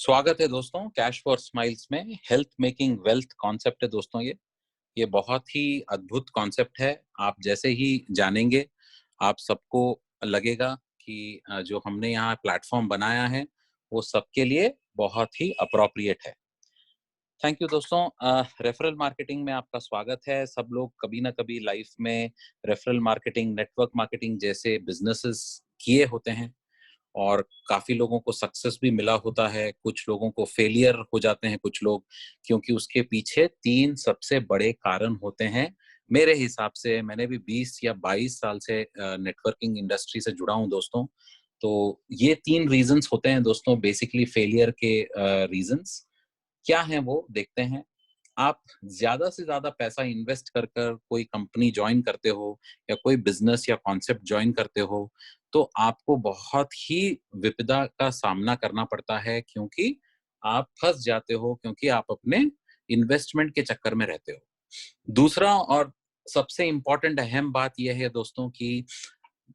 स्वागत है दोस्तों कैश फॉर स्माइल्स में। हेल्थ मेकिंग वेल्थ कॉन्सेप्ट है दोस्तों। ये बहुत ही अद्भुत कॉन्सेप्ट है। आप जैसे ही जानेंगे आप सबको लगेगा कि जो हमने यहाँ प्लेटफॉर्म बनाया है वो सबके लिए बहुत ही अप्रोप्रिएट है। थैंक यू दोस्तों। रेफरल मार्केटिंग में आपका स्वागत है। सब लोग कभी ना कभी लाइफ में रेफरल मार्केटिंग, नेटवर्क मार्केटिंग जैसे बिजनेसेस किए होते हैं और काफी लोगों को सक्सेस भी मिला होता है, कुछ लोगों को फेलियर हो जाते हैं कुछ लोग, क्योंकि उसके पीछे 3 सबसे बड़े कारण होते हैं। मेरे हिसाब से मैंने भी 20 या 22 साल से नेटवर्किंग इंडस्ट्री से जुड़ा हूं दोस्तों। तो ये 3 रीजंस होते हैं दोस्तों, बेसिकली फेलियर के रीजंस क्या हैं वो देखते हैं। आप ज्यादा से ज्यादा पैसा इन्वेस्ट कर कर कोई कंपनी ज्वाइन करते हो या कोई बिजनेस या कॉन्सेप्ट ज्वाइन करते हो तो आपको बहुत ही विपदा का सामना करना पड़ता है, क्योंकि आप फंस जाते हो, क्योंकि आप अपने इन्वेस्टमेंट के चक्कर में रहते हो। दूसरा और सबसे इंपॉर्टेंट अहम बात यह है दोस्तों कि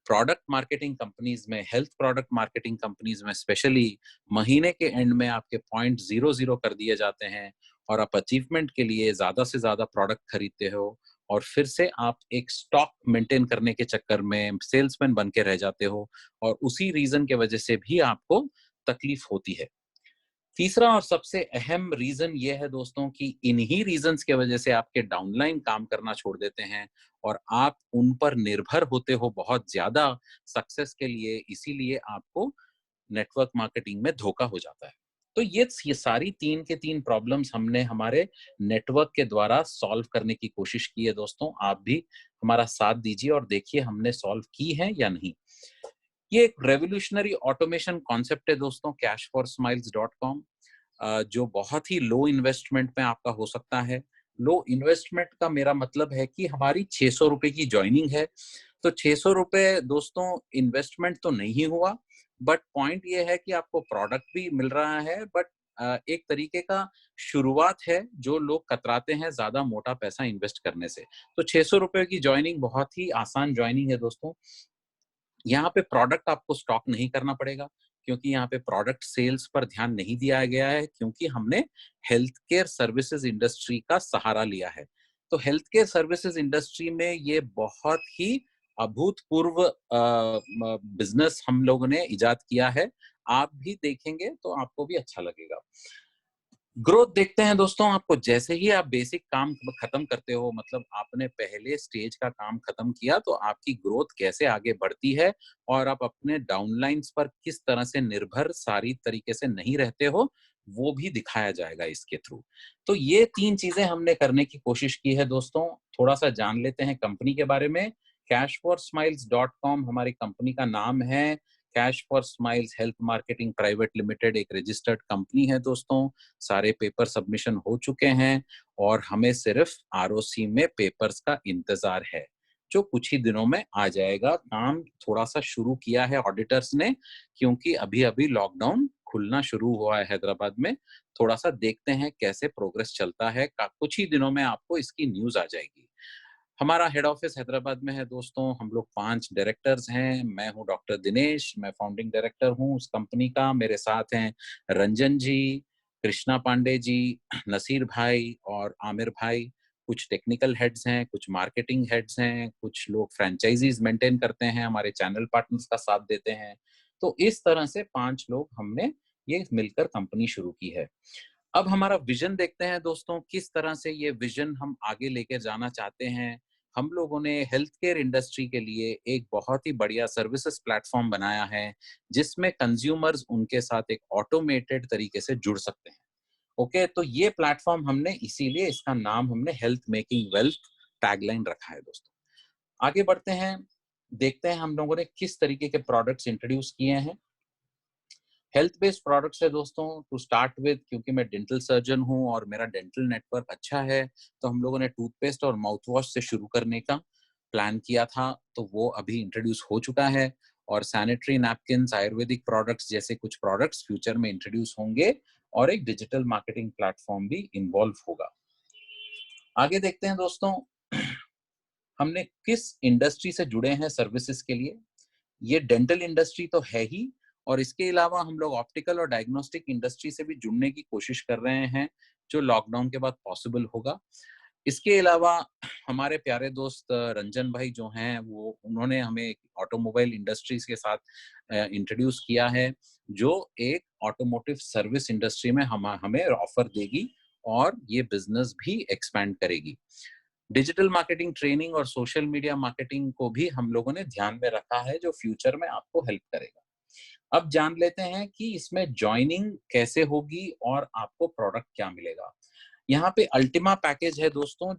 प्रोडक्ट मार्केटिंग कंपनीज में, हेल्थ प्रोडक्ट मार्केटिंग कंपनीज में स्पेशली, महीने के एंड में आपके पॉइंट 00 कर दिए जाते हैं और आप अचीवमेंट के लिए ज्यादा से ज्यादा प्रोडक्ट खरीदते हो और फिर से आप एक स्टॉक मेंटेन करने के चक्कर में सेल्समैन बन के रह जाते हो और उसी रीजन के वजह से भी आपको तकलीफ होती है। तीसरा और सबसे अहम रीजन ये है दोस्तों कि इन्हीं रीजंस के वजह से आपके डाउनलाइन काम करना छोड़ देते हैं और आप उन पर निर्भर होते हो बहुत ज्यादा सक्सेस के लिए, इसीलिए आपको नेटवर्क मार्केटिंग में धोखा हो जाता है। तो ये सारी 3 के 3 प्रॉब्लम्स हमने हमारे नेटवर्क के द्वारा सॉल्व करने की कोशिश की है दोस्तों। आप भी हमारा साथ दीजिए और देखिए हमने सॉल्व की है या नहीं। ये एक रेवोल्यूशनरी ऑटोमेशन कॉन्सेप्ट है दोस्तों, cashforsmiles.com, जो बहुत ही लो इन्वेस्टमेंट में आपका हो सकता है। लो इन्वेस्टमेंट का मेरा मतलब है कि हमारी 600 रुपए की ज्वाइनिंग है, तो 600 रुपए दोस्तों इन्वेस्टमेंट तो नहीं हुआ, बट पॉइंट ये है कि आपको प्रोडक्ट भी मिल रहा है, बट एक तरीके का शुरुआत है जो लोग कतराते हैं ज्यादा मोटा पैसा इन्वेस्ट करने से। तो 600 रुपए की ज्वाइनिंग बहुत ही आसान ज्वाइनिंग है दोस्तों। यहाँ पे प्रोडक्ट आपको स्टॉक नहीं करना पड़ेगा, क्योंकि यहाँ पे प्रोडक्ट सेल्स पर ध्यान नहीं दिया गया है, क्योंकि हमने हेल्थ केयर सर्विसेज इंडस्ट्री का सहारा लिया है। तो हेल्थ केयर सर्विसेज इंडस्ट्री में ये बहुत ही अभूतपूर्व बिजनेस हम लोगों ने इजाद किया है। आप भी देखेंगे तो आपको भी अच्छा लगेगा। ग्रोथ देखते हैं दोस्तों। आपको जैसे ही आप बेसिक काम खत्म करते हो, मतलब आपने पहले स्टेज का काम खत्म किया, तो आपकी ग्रोथ कैसे आगे बढ़ती है और आप अपने डाउनलाइंस पर किस तरह से निर्भर सारी तरीके से नहीं रहते हो, वो भी दिखाया जाएगा इसके थ्रू। तो ये 3 चीजें हमने करने की कोशिश की है दोस्तों। थोड़ा सा जान लेते हैं कंपनी के बारे में। cashforsmiles.com हमारी कंपनी का नाम है। Cash for smiles health marketing private limited एक रजिस्टर्ड कंपनी है दोस्तों। सारे पेपर सबमिशन हो चुके हैं और हमें सिर्फ आरओसी में पेपर्स का इंतजार है, जो कुछ ही दिनों में आ जाएगा। काम थोड़ा सा शुरू किया है ऑडिटर्स ने, क्योंकि अभी अभी लॉकडाउन खुलना शुरू हुआ है हैदराबाद में। थोड़ा सा देखते हैं कैसे प्रोग्रेस चलता है, कुछ ही दिनों में आपको इसकी न्यूज आ जाएगी। हमारा हेड ऑफिस हैदराबाद में है दोस्तों। हम लोग 5 डायरेक्टर्स हैं। मैं हूं डॉक्टर दिनेश, मैं फाउंडिंग डायरेक्टर हूं उस कंपनी का। मेरे साथ हैं रंजन जी, कृष्णा पांडे जी, नसीर भाई और आमिर भाई। कुछ टेक्निकल हेड्स हैं, कुछ मार्केटिंग हेड्स हैं, कुछ लोग फ्रेंचाइजीज मेंटेन करते हैं, हमारे चैनल पार्टनर्स का साथ देते हैं। तो इस तरह से 5 लोग हमने ये मिलकर कंपनी शुरू की है। अब हमारा विजन देखते हैं दोस्तों, किस तरह से ये विजन हम आगे लेके जाना चाहते हैं। हम लोगों ने हेल्थ केयर इंडस्ट्री के लिए एक बहुत ही बढ़िया सर्विसेज प्लेटफॉर्म बनाया है, जिसमें कंज्यूमर्स उनके साथ एक ऑटोमेटेड तरीके से जुड़ सकते हैं। ओके, तो ये प्लेटफॉर्म हमने इसीलिए इसका नाम हमने हेल्थ मेकिंग वेल्थ टैगलाइन रखा है दोस्तों। आगे बढ़ते हैं, देखते हैं हम लोगों ने किस तरीके के प्रोडक्ट्स इंट्रोड्यूस किए हैं। हेल्थ बेस्ड प्रोडक्ट्स है दोस्तों टू स्टार्ट विद। क्योंकि मैं डेंटल सर्जन हूं और मेरा डेंटल नेटवर्क अच्छा है, तो हम लोगों ने टूथपेस्ट और माउथ वॉश से शुरू करने का प्लान किया था, तो वो अभी इंट्रोड्यूस हो चुका है। और सैनिटरी नैपकिन्स, आयुर्वेदिक प्रोडक्ट्स जैसे कुछ प्रोडक्ट्स फ्यूचर में इंट्रोड्यूस होंगे और एक डिजिटल मार्केटिंग प्लेटफॉर्म भी इन्वॉल्व होगा। आगे देखते हैं दोस्तों, हमने किस इंडस्ट्री से जुड़े हैं सर्विसेज के लिए। ये डेंटल इंडस्ट्री तो है ही, और इसके अलावा हम लोग ऑप्टिकल और डायग्नोस्टिक इंडस्ट्री से भी जुड़ने की कोशिश कर रहे हैं, जो लॉकडाउन के बाद पॉसिबल होगा। इसके अलावा हमारे प्यारे दोस्त रंजन भाई जो हैं, वो उन्होंने हमें ऑटोमोबाइल इंडस्ट्रीज के साथ इंट्रोड्यूस किया है, जो एक ऑटोमोटिव सर्विस इंडस्ट्री में हमें ऑफर देगी और ये बिजनेस भी एक्सपैंड करेगी। डिजिटल मार्केटिंग ट्रेनिंग और सोशल मीडिया मार्केटिंग को भी हम लोगों ने ध्यान में रखा है, जो फ्यूचर में आपको हेल्प करेगा। अब जान लेते हैं कि इसमें ज्वाइनिंग कैसे होगी और आपको प्रोडक्ट क्या मिलेगा। यहाँ पे अल्टीमा पैकेज है दोस्तों,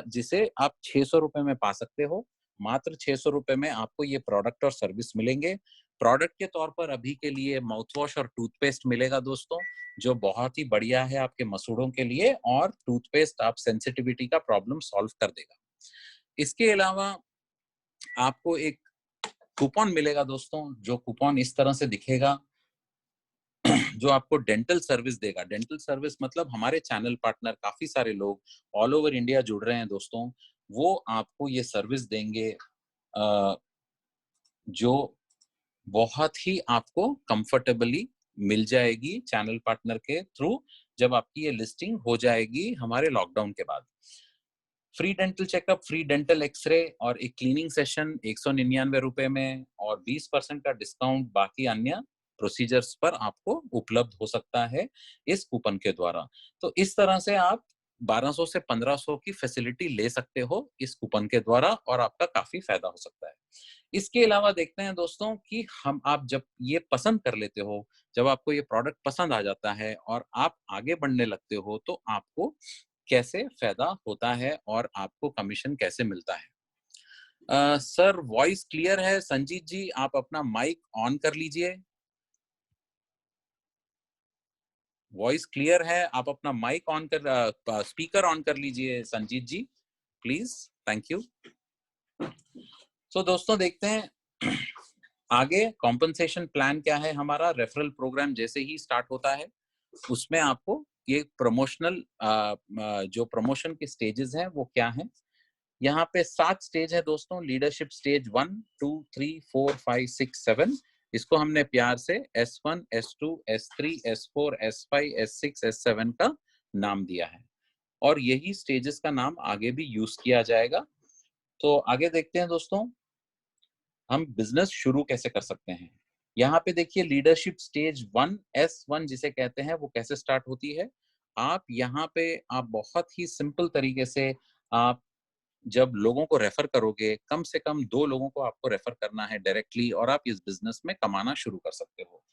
जिसे आप 600 रुपए में पा सकते हो। मात्र 600 रुपए में आपको ये प्रोडक्ट और सर्विस मिलेंगे। प्रोडक्ट के तौर पर अभी के लिए माउथ वॉश और टूथपेस्ट मिलेगा दोस्तों, जो बहुत ही बढ़िया है आपके मसूड़ों के लिए, और टूथपेस्ट आप सेंसिटिविटी का प्रॉब्लम सॉल्व कर देगा। इसके अलावा आपको एक कूपन मिलेगा दोस्तों, जो कूपन इस तरह से दिखेगा, जो आपको डेंटल सर्विस देगा। डेंटल सर्विस मतलब हमारे चैनल पार्टनर काफी सारे लोग ऑल ओवर इंडिया जुड़ रहे हैं दोस्तों, वो आपको ये सर्विस देंगे, जो बहुत ही आपको कंफर्टेबली मिल जाएगी चैनल पार्टनर के थ्रू, जब आपकी ये लिस्टिंग हो जाएगी हमारे लॉकडाउन के बाद। Free dental checkup, free dental x-ray और एक क्लीनिंग सेशन 199 रुपए में, और 20% का डिस्काउंट बाकी अन्य प्रोसीजर्स पर आपको उपलब्ध हो सकता है इस कूपन के द्वारा। तो इस तरह से आप 1200 से 1500 की फैसिलिटी ले सकते हो इस कूपन के द्वारा, और आपका काफी फायदा हो सकता है। इसके अलावा देखते हैं दोस्तों कि आप जब ये पसंद कर लेते हो, जब आपको ये प्रोडक्ट पसंद आ जाता है और आप आगे बढ़ने लगते हो, तो आपको कैसे फायदा होता है और आपको कमीशन कैसे मिलता है। सर वॉइस क्लियर है? संजीत जी आप अपना माइक ऑन कर लीजिए। वॉइस क्लियर है, आप अपना माइक ऑन कर, स्पीकर ऑन कर लीजिए संजीत जी, प्लीज। Thank you. दोस्तों देखते हैं आगे कॉम्पनसेशन प्लान क्या है हमारा। रेफरल प्रोग्राम जैसे ही स्टार्ट होता है, उसमें आपको ये प्रमोशनल जो प्रमोशन के स्टेजेस हैं वो क्या हैं। यहाँ पे 7 स्टेज है दोस्तों। लीडरशिप स्टेज 1, 2, 3, 4, 5, 6, 7, इसको हमने प्यार से S1, S2, S3, S4, S5, S6, S7 का नाम दिया है, और यही स्टेजेस का नाम आगे भी यूज किया जाएगा। तो आगे देखते हैं दोस्तों हम बिजनेस शुरू कैसे कर सकते हैं। यहाँ पे देखिए लीडरशिप स्टेज 1, S1 जिसे कहते हैं, वो कैसे स्टार्ट होती है। आप यहाँ पे आप बहुत ही सिंपल तरीके से, आप जब लोगों को रेफर करोगे, कम से कम 2 लोगों को आपको रेफर करना है डायरेक्टली, और आप इस बिजनेस में कमाना शुरू कर सकते हो।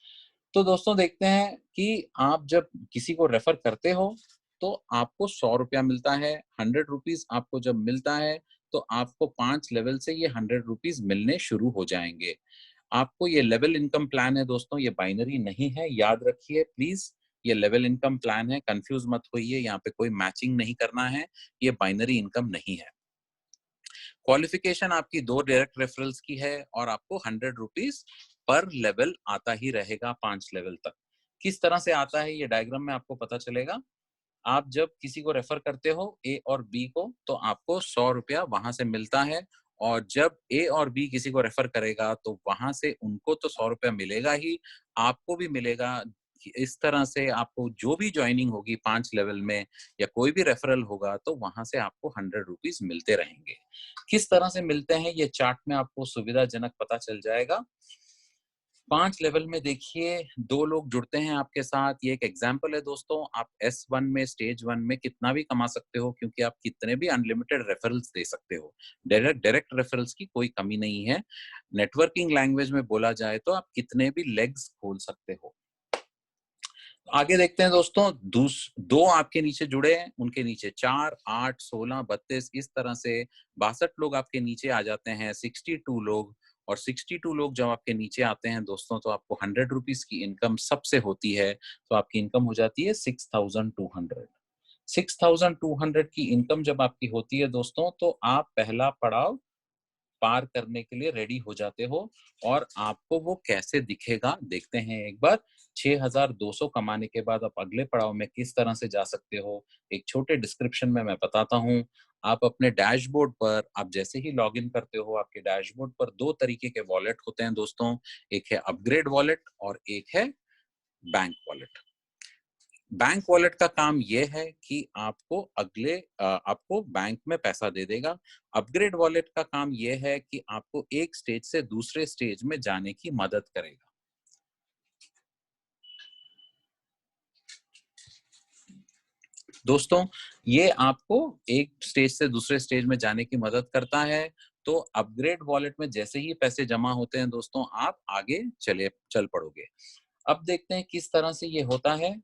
तो दोस्तों देखते हैं कि आप जब किसी को रेफर करते हो तो आपको 100 रुपया मिलता है। 100 रुपीज आपको जब मिलता है तो आपको 5 लेवल से ये 100 रुपीज मिलने शुरू हो जाएंगे। आपको ये लेवल इनकम प्लान है दोस्तों, ये बाइनरी नहीं है, याद रखिए प्लीज। ये लेवल इनकम प्लान है, कंफ्यूज मत होइए, यहाँ पे कोई मैचिंग नहीं करना है, ये बाइनरी इनकम नहीं है। क्वालिफिकेशन आपकी 2 डायरेक्ट रेफरल्स की है, और आपको 100 रुपीज पर लेवल आता ही रहेगा 5 लेवल तक। किस तरह से आता है ये डायग्राम में आपको पता चलेगा। आप जब किसी को रेफर करते हो ए और बी को, तो आपको 100 रुपया वहां से मिलता है, और जब ए और बी किसी को रेफर करेगा तो वहां से उनको तो 100 रुपया मिलेगा ही, आपको भी मिलेगा। इस तरह से आपको जो भी ज्वाइनिंग होगी 5 लेवल में, या कोई भी रेफरल होगा, तो वहां से आपको 100 रुपीज मिलते रहेंगे। किस तरह से मिलते हैं ये चार्ट में आपको सुविधाजनक पता चल जाएगा। 5 लेवल में देखिए 2 लोग जुड़ते हैं आपके साथ, ये एक एग्जाम्पल है दोस्तों। आप S1 में, स्टेज 1 में कितना भी कमा सकते हो, क्योंकि आप कितने भी अनलिमिटेड रेफरल्स दे सकते हो। डायरेक्ट रेफरल्स की कोई कमी नहीं है। नेटवर्किंग लैंग्वेज में बोला जाए तो आप कितने भी लेग्स खोल सकते हो। आगे देखते हैं दोस्तों, 2 आपके नीचे जुड़े हैं, उनके नीचे 4, 8, 16, 32, इस तरह से 62 लोग आपके नीचे आ जाते हैं, 62 लोग। और 62 लोग जब आपके नीचे आते हैं दोस्तों, तो आपको 100 रुपीज की इनकम सबसे होती है, तो आपकी इनकम हो जाती है 6200। 6200 की इनकम जब आपकी होती है दोस्तों, तो आप पहला पड़ाव पार करने के लिए रेडी हो जाते हो। और आपको वो कैसे दिखेगा देखते हैं एक बार। 6,200 कमाने के बाद आप अगले पड़ाव में किस तरह से जा सकते हो, एक छोटे डिस्क्रिप्शन में मैं बताता हूँ। आप अपने डैशबोर्ड पर आप जैसे ही लॉगिन करते हो, आपके डैशबोर्ड पर 2 तरीके के वॉलेट होते हैं दोस्तों। एक है अपग्रेड वॉलेट और एक है बैंक वॉलेट। बैंक वॉलेट का काम ये है कि आपको बैंक में पैसा दे देगा। अपग्रेड वॉलेट का काम ये है कि आपको एक स्टेज से दूसरे स्टेज में जाने की मदद करेगा। दोस्तों, ये आपको एक स्टेज से दूसरे स्टेज में जाने की मदद करता है। तो अपग्रेड वॉलेट में जैसे ही पैसे जमा होते हैं दोस्तों, आप आगे चल पड़ोगे। अब देखते हैं किस तरह से ये होता है।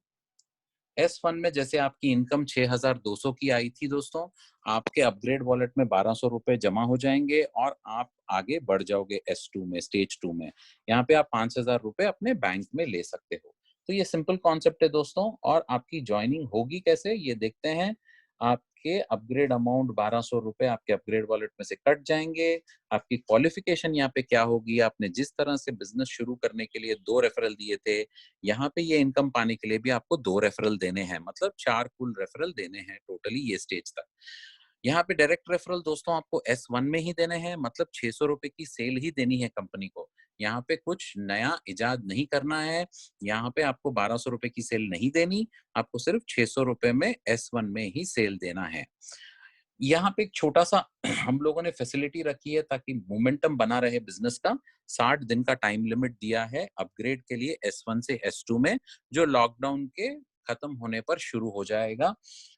S1 में जैसे आपकी इनकम 6,200 की आई थी दोस्तों, आपके अपग्रेड वॉलेट में 1,200 रुपए जमा हो जाएंगे और आप आगे बढ़ जाओगे S2 में, स्टेज 2 में। यहाँ पे आप 5,000 रुपए अपने बैंक में ले सकते हो। तो ये सिंपल कॉन्सेप्ट है दोस्तों। और आपकी ज्वाइनिंग होगी कैसे ये देखते हैं। आपके अपग्रेड अमाउंट 1,200 रुपए आपके अपग्रेड वॉलेट में से कट जाएंगे। आपकी क्वालिफिकेशन यहाँ पे क्या होगी, आपने जिस तरह से बिजनेस शुरू करने के लिए 2 रेफरल दिए थे, यहाँ पे ये इनकम पाने के लिए भी आपको 2 रेफरल देने हैं, मतलब 4 कुल रेफरल देने हैं टोटली ये स्टेज तक। यहाँ पे डायरेक्ट रेफरल दोस्तों आपको S1 में ही देने हैं, मतलब 600 रुपए की सेल ही देनी है कंपनी को। यहाँ पे कुछ नया इजाद नहीं करना है। यहाँ पे आपको 1,200 रुपए की सेल नहीं देनी, आपको सिर्फ 600 रुपए में S1 में ही सेल देना है। यहाँ पे एक छोटा-सा हम लोगों ने फैसिलिटी रखी है ताकि मोमेंटम बना रहे बिज़नेस का। 60 दिन का टाइम लिमिट दिया है अपग्रेड के लिए S1 से S2 में, जो लॉकडाउन के खत्म होने पर शुरू हो जाएगा।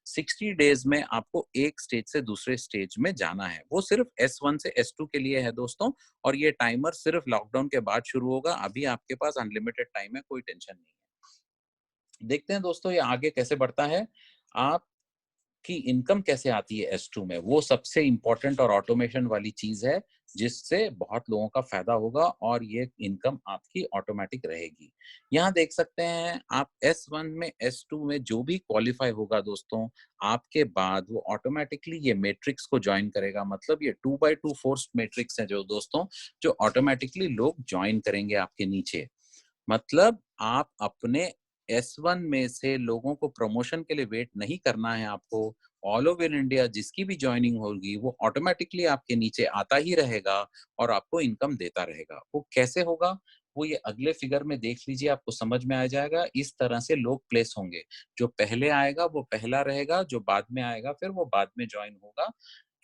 60 डेज़ में आपको एक स्टेज से दूसरे स्टेज में जाना है। वो सिर्फ S1 से S2 के लिए है दोस्तों। और ये टाइमर सिर्फ लॉकडाउन के बाद शुरू होगा। अभी आपके पास अनलिमिटेड टाइम है, कोई टेंशन नहीं है। देखते हैं दोस्तों ये आगे कैसे बढ़ता है। आप की इनकम कैसे आती है S2 में, वो सबसे इंपॉर्टेंट और ऑटोमेशन वाली चीज है, जिससे बहुत लोगों का फायदा होगा और ये इनकम आपकी ऑटोमेटिक रहेगी। यहाँ देख सकते हैं आप S1 में S2 में जो भी क्वालिफाई होगा दोस्तों, आपके बाद वो ऑटोमेटिकली ये मैट्रिक्स को ज्वाइन करेगा। मतलब ये 2x2 फोर्स्ड मैट्रिक्स है जो दोस्तों, जो ऑटोमेटिकली लोग ज्वाइन करेंगे आपके नीचे। मतलब आप अपने S1 में से लोगों को प्रमोशन के लिए वेट नहीं करना है आपको। ऑल ओवर इंडिया जिसकी भी जॉइनिंग होगी वो ऑटोमेटिकली आपके नीचे आता ही रहेगा और आपको इनकम देता रहेगा। वो कैसे होगा? वो ये अगले फिगर में देख लीजिए, आपको समझ में आ जाएगा। इस तरह से लोग प्लेस होंगे। जो पहले आएगा वो पहला रहेगा, जो बाद में आएगा फिर वो बाद में जॉइन होगा।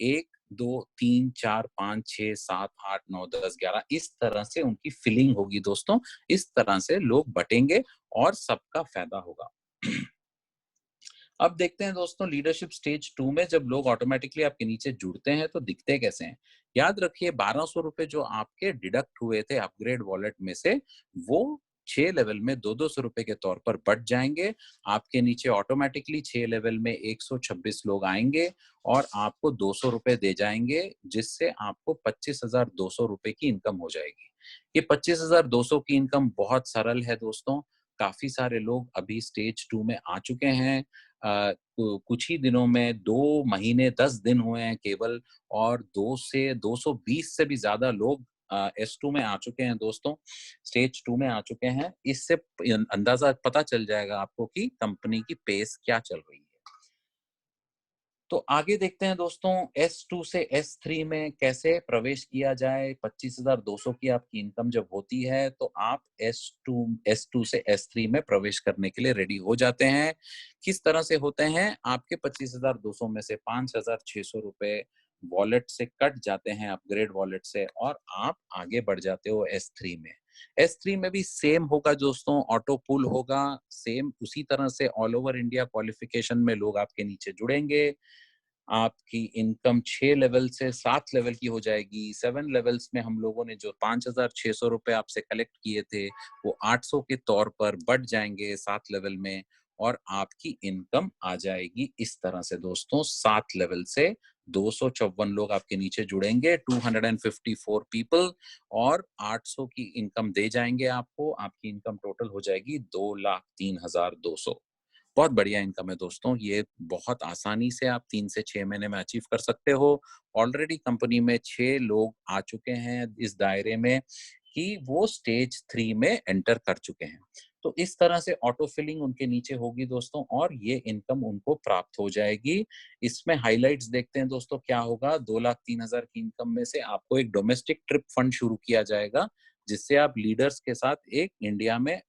1, 2, 3, 4, 5, 6, 7, 8, 9, 10, 11 इस तरह से उनकी फिलिंग होगी दोस्तों। इस तरह से लोग बटेंगे और सबका फायदा होगा। अब देखते हैं दोस्तों लीडरशिप स्टेज 2 में जब लोग ऑटोमेटिकली आपके नीचे जुड़ते हैं तो दिखते कैसे हैं। याद रखिए 1,200 रुपए जो आपके डिडक्ट हुए थे अपग्रेड वॉलेट में से, वो 6 लेवल में 2-200 रुपए के तौर पर बढ़ जाएंगे। आपके नीचे ऑटोमेटिकली 6 लेवल में 126 लोग आएंगे और आपको 200 रुपए दे जाएंगे, जिससे आपको 25,200 रुपए की इनकम हो जाएगी। ये 25,200 की इनकम बहुत सरल है दोस्तों। काफी सारे लोग अभी स्टेज 2 में आ चुके हैं। कुछ ही दिनों में 2 महीने 10 दिन हुए हैं केवल, और 2 से 220 से भी ज़्यादा लोग S2 में आ चुके हैं दोस्तों, स्टेज 2 में आ चुके हैं। इससे अंदाज़ा पता चल जाएगा आपको कि कंपनी की पेस क्या चल रही है। तो आगे देखते हैं दोस्तों S2 से S3 में कैसे प्रवेश किया जाए। 25,200 की आपकी इनकम जब होती है तो आप S2 से S3 में प्रवेश करने के लिए रेडी हो जाते हैं। किस तरह से होते हैं? आपके 25,200 में से 5,600 रुपए वॉलेट से कट जाते हैं अपग्रेड वॉलेट से और आप आगे बढ़ जाते हो S3 में। S3 में भी सेम होगा दोस्तों, ऑटो पुल होगा। सेम उसी तरह से ऑल ओवर इंडिया क्वालिफिकेशन में लोग आपके नीचे जुड़ेंगे। आपकी इनकम 6 लेवल से 7 लेवल की हो जाएगी। 7 लेवल्स में हम लोगों ने जो 5,600 रुपए आपसे कलेक्ट किए थे, वो 800 के तौर पर बढ़ जाएंगे 7 लेवल में और आपकी इनकम आ जाएगी इस तरह से दोस्तों। 7 लेवल से 254 लोग आपके नीचे जुड़ेंगे, 254 पीपल, और 800 की इनकम दे जाएंगे आपको। आपकी इनकम टोटल हो जाएगी 2,03,200। बहुत बढ़िया इनकम है दोस्तों, ये बहुत आसानी से आप 3 से 6 महीने में अचीव कर सकते हो। ऑलरेडी कंपनी में 6 लोग आ चुके हैं इस दायरे में कि वो स्टेज 3 में एंटर कर चुके हैं। तो इस तरह से ऑटो फिलिंग उनके नीचे होगी दोस्तों और ये इनकम उनको प्राप्त हो जाएगी। इसमें हाइलाइट्स देखते हैं दोस्तों क्या होगा। 2,03,000 की इनकम में से आपको एक डोमेस्टिक ट्रिप फंड शुरू किया जाएगा, जिससे आप लीडर्स के साथ एक इंडिया में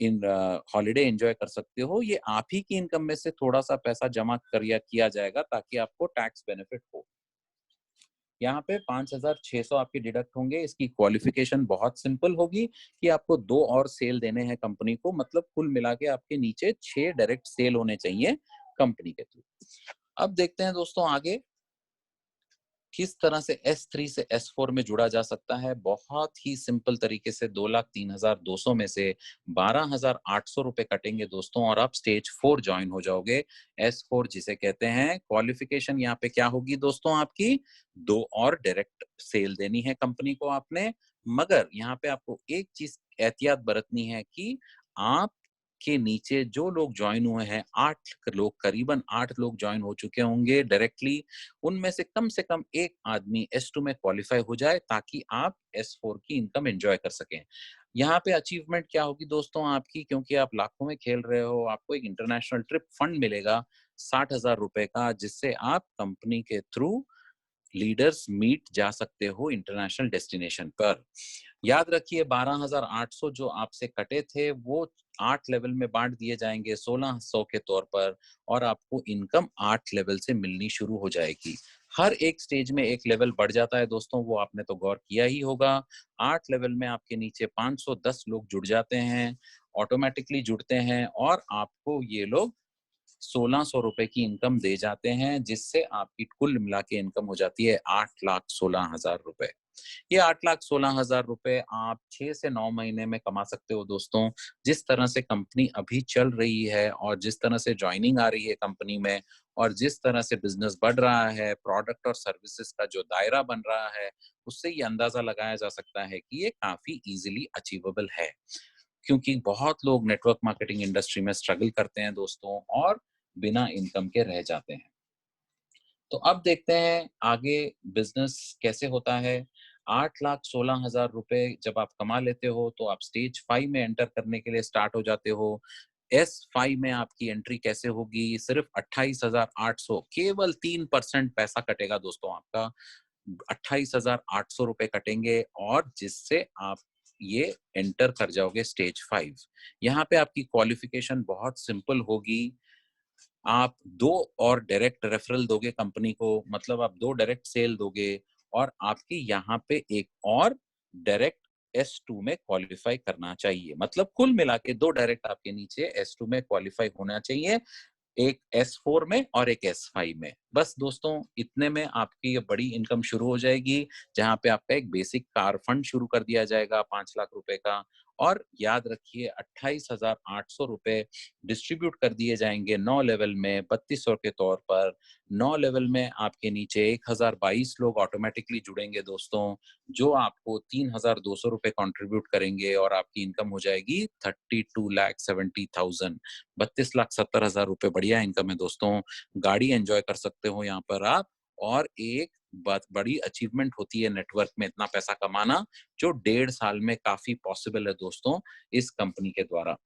हॉलिडे एंजॉय कर सकते हो। ये आप ही की इनकम में से थोड़ा-सा पैसा जमा करिया किया जाएगा ताकि आपको टैक्स बेनिफिट हो। यहाँ पे 5,600 आपके डिडक्ट होंगे। इसकी क्वालिफिकेशन बहुत सिंपल होगी कि आपको 2 और सेल देने हैं कंपनी को, मतलब कुल मिला के आपके नीचे 6 डायरेक्ट सेल होने चाहिए कंपनी के थ्रू। अब देखते हैं दोस्तों आगे किस तरह से S3 से S4 में जुड़ा जा सकता है। बहुत ही सिंपल तरीके से 2,03,200 में से 12,800 रुपए कटेंगे दोस्तों और आप स्टेज 4 ज्वाइन हो जाओगे। S4 जिसे कहते हैं, क्वालिफिकेशन यहाँ पे क्या होगी दोस्तों आपकी, 2 और डायरेक्ट सेल देनी है कंपनी को आपने। मगर यहाँ पे आपको एक चीज एहतियात बरतनी है कि आप के नीचे जो लोग ज्वाइन हुए हैं, 8 लोग, करीबन 8 लोग ज्वाइन हो चुके होंगे डायरेक्टली। उनमें से कम एक आदमी S2 में क्वालिफाई हो जाए ताकि आप S4 की इनकम एंजॉय कर सकें। यहाँ पे अचीवमेंट क्या होगी दोस्तों आपकी, क्योंकि आप लाखों में खेल रहे हो, आपको एक इंटरनेशनल ट्रिप फंड मिलेगा 60,000 रुपए का, जिससे आप कंपनी के थ्रू लीडर्स मीट जा सकते हो इंटरनेशनल डेस्टिनेशन पर। याद रखिए 12,800 जो आपसे कटे थे वो 8 लेवल में बांट दिए जाएंगे 1,600 के तौर पर और आपको इनकम 8 लेवल से मिलनी शुरू हो जाएगी। हर एक स्टेज में एक लेवल बढ़ जाता है दोस्तों, वो आपने तो गौर किया ही होगा। 8 लेवल में आपके नीचे 510 लोग जुड़ जाते हैं, ऑटोमेटिकली जुड़ते हैं और आपको ये लोग 1,600 रुपए की इनकम दे जाते हैं, जिससे आपकी कुल मिला के इनकम हो जाती है 8,16,000 रुपए। ये 8,16,000 रुपए आप 6 से 9 महीने में कमा सकते हो दोस्तों। जिस तरह से कंपनी अभी चल रही है और जिस तरह से ज्वाइनिंग आ रही है कंपनी में और जिस तरह से बिजनेस बढ़ रहा है, प्रोडक्ट और सर्विसेज का जो दायरा बन रहा है, उससे ये अंदाजा लगाया जा सकता है कि ये काफी इजीली अचीवेबल है। क्योंकि बहुत लोग नेटवर्क मार्केटिंग इंडस्ट्री में स्ट्रगल करते हैं दोस्तों और बिना इनकम के रह जाते हैं। तो अब देखते हैं आगे बिजनेस कैसे होता है। 8,16,000 रुपए जब आप कमा लेते हो तो आप स्टेज 5 में एंटर करने के लिए स्टार्ट हो जाते हो। S5 में आपकी एंट्री कैसे होगी, सिर्फ 28,800, केवल 3% पैसा कटेगा दोस्तों आपका। 28,800 रुपए कटेंगे और जिससे आप ये एंटर कर जाओगे स्टेज 5। यहाँ पे आपकी क्वालिफिकेशन बहुत सिंपल होगी। आप 2 और डायरेक्ट रेफरल दोगे कंपनी को, मतलब आप 2 डायरेक्ट सेल दोगे और आपकी यहाँ पे एक और डायरेक्ट S2 में क्वालिफाई करना चाहिए। मतलब कुल मिला के 2 डायरेक्ट आपके नीचे S2 में क्वालिफाई होना चाहिए, एक S4 में और एक S5 में। बस दोस्तों इतने में आपकी ये बड़ी इनकम शुरू हो जाएगी, जहाँ पे आपका एक बेसिक कार फंड शुरू कर दिया जाएगा 5 लाख रुपए का। और याद रखिए 28,800 रुपए डिस्ट्रीब्यूट कर दिए जाएंगे 9 लेवल में 3200 के तौर पर। 9 लेवल में आपके नीचे 1,022 लोग ऑटोमेटिकली जुड़ेंगे दोस्तों, जो आपको 3,200 रुपए कंट्रीब्यूट करेंगे और आपकी इनकम हो जाएगी 32,70,000, 32,70,000 रुपए। बढ़िया इनकम है दोस्तों। गाड़ी एंजॉय कर सकते हो यहाँ पर आप। और एक बात बड़ी अचीवमेंट होती है नेटवर्क में इतना पैसा कमाना, जो 1.5 साल में काफी पॉसिबल है दोस्तों इस कंपनी के द्वारा।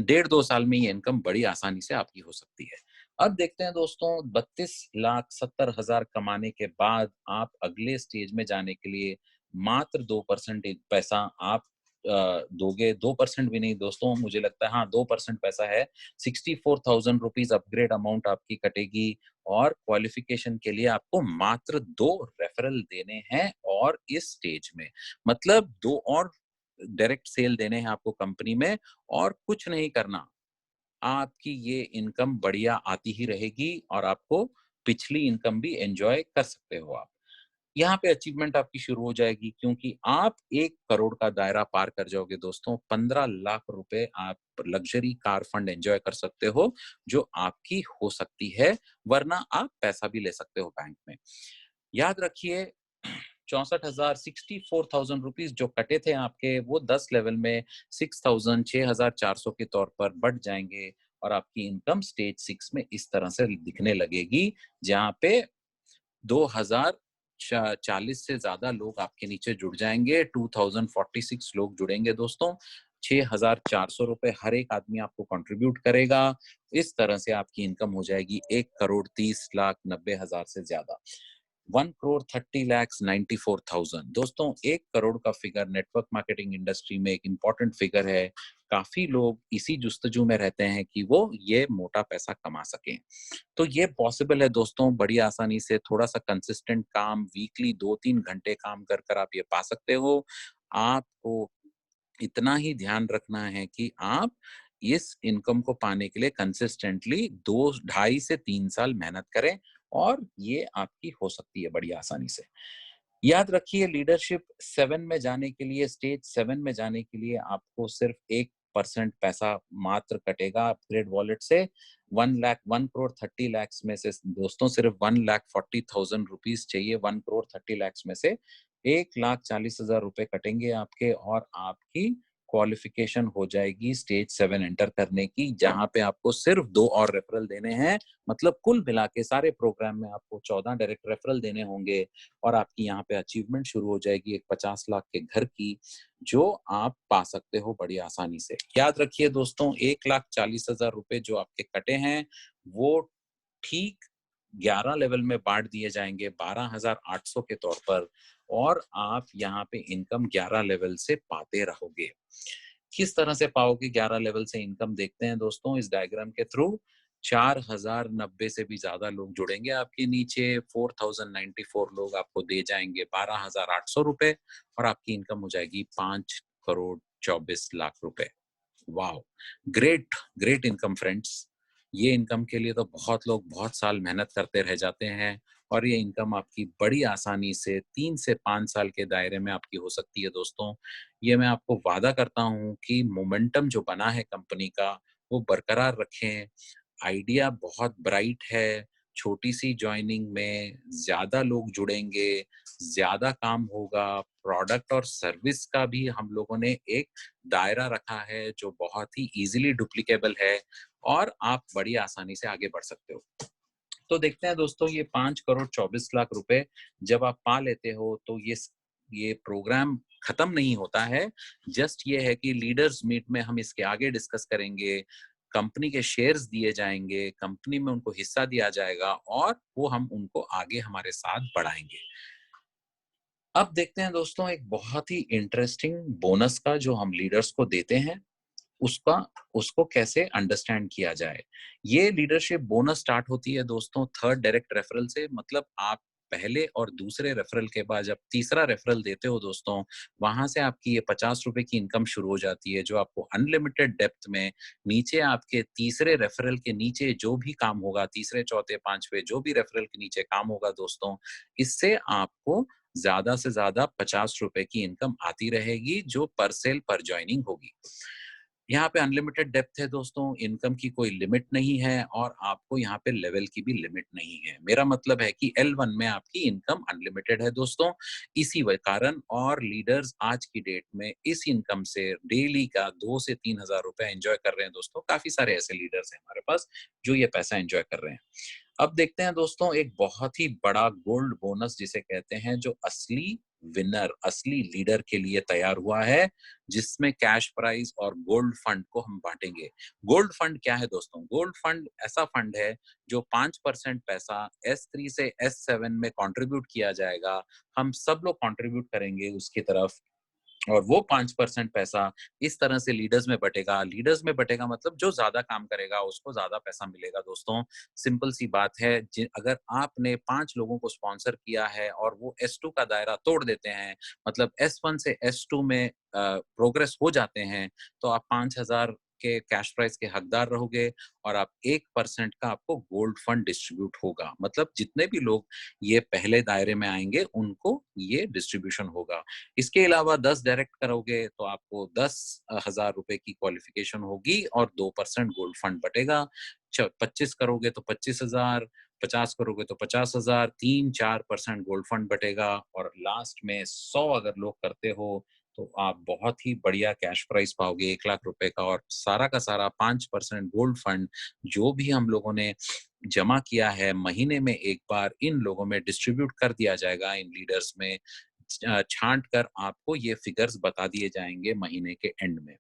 1.5-2 साल में ये इनकम बड़ी आसानी से आपकी हो सकती है। अब देखते हैं दोस्तों 32,70,000 कमाने के बाद आप अगले स्टेज में जाने के लिए मात्र 2% पैसा आप दोगे। 2% भी नहीं दोस्तों, मुझे लगता है हाँ 2% पैसा है। 64,000 रुपीज अपग्रेड अमाउंट आपकी कटेगी और क्वालिफिकेशन के लिए आपको मात्र 2 रेफरल देने हैं और इस स्टेज में, मतलब 2 और डायरेक्ट सेल देने हैं आपको कंपनी में और कुछ नहीं करना। आपकी ये इनकम बढ़िया आती ही रहेगी और आपको पिछली इनकम भी एंजॉय कर सकते हो आप। यहाँ पे अचीवमेंट आपकी शुरू हो जाएगी क्योंकि आप 1 करोड़ का दायरा पार कर जाओगे दोस्तों। 15 लाख रुपए आप लग्जरी कार फंड एंजॉय कर सकते हो, जो आपकी हो सकती है, वरना आप पैसा भी ले सकते हो बैंक में। याद रखिए 64,000 64,000 रुपीज जो कटे थे आपके, वो 10 लेवल में 6,000 6,400 के तौर पर बढ़ जाएंगे और आपकी इनकम स्टेज 6 में इस तरह से दिखने लगेगी, जहां पे 2040 से ज्यादा लोग आपके नीचे जुड़ जाएंगे। 2046 लोग जुड़ेंगे दोस्तों। 6,400 रुपए हर एक आदमी आपको कंट्रीब्यूट करेगा। इस तरह से आपकी इनकम हो जाएगी 1,30,90,000 से ज्यादा। 1,30,94,000 दोस्तों, 1 करोड़ का फिगर नेटवर्क मार्केटिंग इंडस्ट्री में एक इंपॉर्टेंट फिगर है। काफी लोग इसी जुस्तजू में रहते हैं कि वो ये मोटा पैसा कमा सकें। तो ये पॉसिबल है दोस्तों, बड़ी आसानी से थोड़ा सा कंसिस्टेंट काम, वीकली 2-3 घंटे काम कर कर आप ये पा सकते हो। आपको इतना ही ध्यान रखना है कि आप इस इनकम को पाने के लिए कंसिस्टेंटली 2 ढाई से 3 साल मेहनत करें, और ये आपकी हो सकती है बड़ी आसानी से। याद रखिए, लीडरशिप 7 में जाने के लिए, स्टेज 7 में जाने के लिए आपको सिर्फ 1% पैसा मात्र कटेगा अपग्रेड वॉलेट से। 1 करोड़ 30 लाख में से दोस्तों सिर्फ 1,40,000 रुपीज चाहिए। 1 करोड़ 30 लाख में से 1,40,000 रुपए कटेंगे आपके, और आपकी क्वालिफिकेशन हो जाएगी स्टेज 7 एंटर करने की, जहां पे आपको सिर्फ 2 और रेफरल देने हैं। मतलब कुल मिला के सारे प्रोग्राम में आपको 14 डायरेक्ट रेफरल देने होंगे, और आपकी यहाँ पे अचीवमेंट शुरू हो जाएगी एक 50 लाख के घर की, जो आप पा सकते हो बड़ी आसानी से। याद रखिए दोस्तों, 1,40,000 रुपए जो आपके कटे हैं, वो ठीक 11 लेवल में बांट दिए जाएंगे 12,800 के तौर पर, और आप यहाँ पे इनकम 11 लेवल से पाते रहोगे। किस तरह से पाओगे 11 लेवल से इनकम, देखते हैं दोस्तों इस डायग्राम के थ्रू। 4,090 से भी ज्यादा लोग जुड़ेंगे आपके नीचे। 4,094 लोग आपको दे जाएंगे 12,800 रुपए, और आपकी इनकम हो जाएगी 5 करोड़ 24 लाख रुपए। Wow, great great income friends. ये इनकम के लिए तो बहुत लोग बहुत साल मेहनत करते रह जाते हैं, और ये इनकम आपकी बड़ी आसानी से 3 से 5 साल के दायरे में आपकी हो सकती है दोस्तों। ये मैं आपको वादा करता हूँ कि मोमेंटम जो बना है कंपनी का, वो बरकरार रखें। आइडिया बहुत ब्राइट है। छोटी सी ज्वाइनिंग में ज्यादा लोग जुड़ेंगे, ज्यादा काम होगा। प्रोडक्ट और सर्विस का भी हम लोगों ने एक दायरा रखा है जो बहुत ही इजीली डुप्लीकेबल है, और आप बड़ी आसानी से आगे बढ़ सकते हो। तो देखते हैं दोस्तों, ये 5 करोड़ 24 लाख रुपए जब आप पा लेते हो, तो ये प्रोग्राम खत्म नहीं होता है। जस्ट ये है कि लीडर्स मीट में हम इसके आगे डिस्कस करेंगे। कंपनी के शेयर्स दिए जाएंगे, कंपनी में उनको हिस्सा दिया जाएगा, और वो हम उनको आगे हमारे साथ बढ़ाएंगे। अब देखते हैं दोस्तों, एक बहुत ही इंटरेस्टिंग बोनस का जो हम लीडर्स को देते हैं, उसका उसको कैसे अंडरस्टैंड किया जाए। ये लीडरशिप बोनस स्टार्ट होती है दोस्तों थर्ड डायरेक्ट रेफरल से। मतलब आप पहले और दूसरे रेफरल के बाद जब तीसरा रेफरल देते हो दोस्तों, वहां से आपकी ये 50 रुपए की इनकम शुरू हो जाती है, जो आपको अनलिमिटेड डेप्थ में नीचे आपके तीसरे रेफरल के नीचे जो भी काम होगा, तीसरे चौथे पांचवे जो भी रेफरल के नीचे काम होगा दोस्तों, इससे आपको ज्यादा से ज्यादा 50 रुपए की इनकम आती रहेगी, जो पर सेल पर ज्वाइनिंग होगी। यहाँ पे अनलिमिटेड डेप्थ है दोस्तों, इनकम की कोई लिमिट नहीं है, और आपको यहाँ पे लेवल की भी लिमिट नहीं है। मेरा मतलब है कि L1 में आपकी इनकम अनलिमिटेड है दोस्तों। इसी कारण और लीडर्स आज की डेट में इस इनकम से डेली का 2 से 3 हजार रुपए एंजॉय कर रहे हैं दोस्तों। काफी सारे ऐसे लीडर्स हैं हमारे पास जो ये पैसा एंजॉय कर रहे हैं। अब देखते हैं दोस्तों, एक बहुत ही बड़ा गोल्ड बोनस जिसे कहते हैं, जो असली विनर, असली लीडर के लिए तैयार हुआ है, जिसमें कैश प्राइज और गोल्ड फंड को हम बांटेंगे। गोल्ड फंड क्या है दोस्तों? गोल्ड फंड ऐसा फंड है जो 5% पैसा S3 से S7 में कंट्रीब्यूट किया जाएगा। हम सब लोग कंट्रीब्यूट करेंगे उसकी तरफ, और वो 5% पैसा इस तरह से लीडर्स में बटेगा। लीडर्स में बटेगा मतलब जो ज्यादा काम करेगा उसको ज्यादा पैसा मिलेगा दोस्तों। सिंपल सी बात है, अगर आपने 5 लोगों को स्पॉन्सर किया है और वो S2 का दायरा तोड़ देते हैं, मतलब S1 से S2 में प्रोग्रेस हो जाते हैं, तो आप 5,000 के कैश प्राइस के हकदार रहोगे, और आप 1% का आपको गोल्ड फंड डिस्ट्रीब्यूट होगा। मतलब जितने भी लोग ये पहले दायरे में आएंगे उनको ये डिस्ट्रीब्यूशन होगा। इसके अलावा 10 डायरेक्ट करोगे तो आपको 10,000 रुपए की क्वालिफिकेशन होगी, और 2% गोल्ड फंड बटेगा। 25 करोगे तो 25,000, 50 करोगे तो 50,000, 3-4% गोल्ड फंड बटेगा, और लास्ट में 100 अगर लोग करते हो तो आप बहुत ही बढ़िया कैश प्राइस पाओगे 1 लाख रुपए का, और सारा का सारा 5% गोल्ड फंड जो भी हम लोगों ने जमा किया है महीने में एक बार इन लोगों में डिस्ट्रीब्यूट कर दिया जाएगा, इन लीडर्स में छांट कर आपको ये फिगर्स बता दिए जाएंगे महीने के एंड में।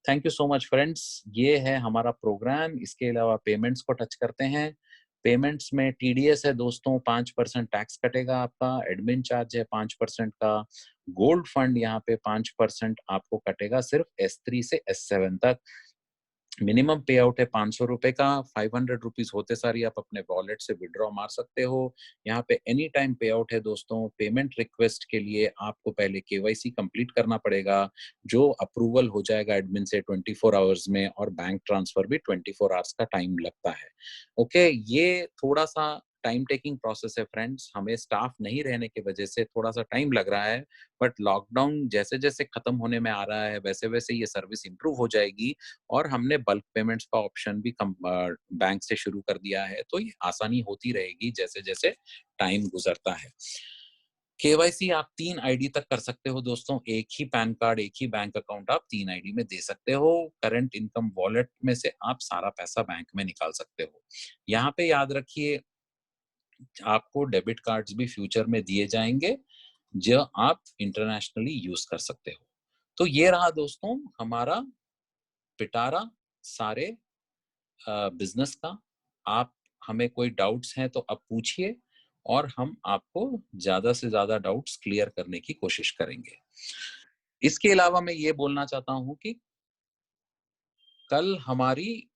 Thank you so much friends, ये है हमारा प्रोग्राम। इसके अलावा पेमेंट्स को टच करते हैं। पेमेंट्स में टीडीएस है दोस्तों, 5% टैक्स कटेगा आपका, एडमिन चार्ज है 5% का, गोल्ड फंड यहाँ पे 5% आपको कटेगा सिर्फ S3 से S7 तक। मिनिमम पे आउट है 500 रुपए का, 500 रुपीज होते सारी आप अपने वॉलेट से विड्रॉ मार सकते हो। यहाँ पे एनी टाइम पे आउट है दोस्तों। पेमेंट रिक्वेस्ट के लिए आपको पहले केवाईसी कंप्लीट करना पड़ेगा, जो अप्रूवल हो जाएगा एडमिन से 24 आवर्स में, और बैंक ट्रांसफर भी 24 आवर्स का टाइम लगता है। ओके, ये थोड़ा सा टाइम टेकिंग प्रोसेस है फ्रेंड्स, हमें स्टाफ नहीं रहने की वजह से थोड़ा सा टाइम लग रहा है, बट लॉकडाउन जैसे जैसे खत्म होने में आ रहा है वैसे वैसे ये सर्विस इंप्रूव हो जाएगी, और हमने बल्क पेमेंट्स का ऑप्शन भी बैंक से शुरू कर दिया है, तो ये आसानी होती रहेगी जैसे जैसे टाइम गुजरता है। केवाईसी आप 3 आईडी तक कर सकते हो दोस्तों, एक ही पैन कार्ड, एक ही बैंक अकाउंट आप 3 आईडी में दे सकते हो। करंट इनकम वॉलेट में से आप सारा पैसा बैंक में निकाल सकते हो। यहाँ पे याद रखिए, आपको डेबिट कार्ड्स भी फ्यूचर में दिए जाएंगे जो आप इंटरनेशनली यूज कर सकते हो। तो ये रहा दोस्तों हमारा पिटारा सारे बिजनेस का। आप हमें कोई डाउट्स हैं तो आप पूछिए, और हम आपको ज्यादा से ज्यादा डाउट्स क्लियर करने की कोशिश करेंगे। इसके अलावा मैं ये बोलना चाहता हूं कि कल हमारी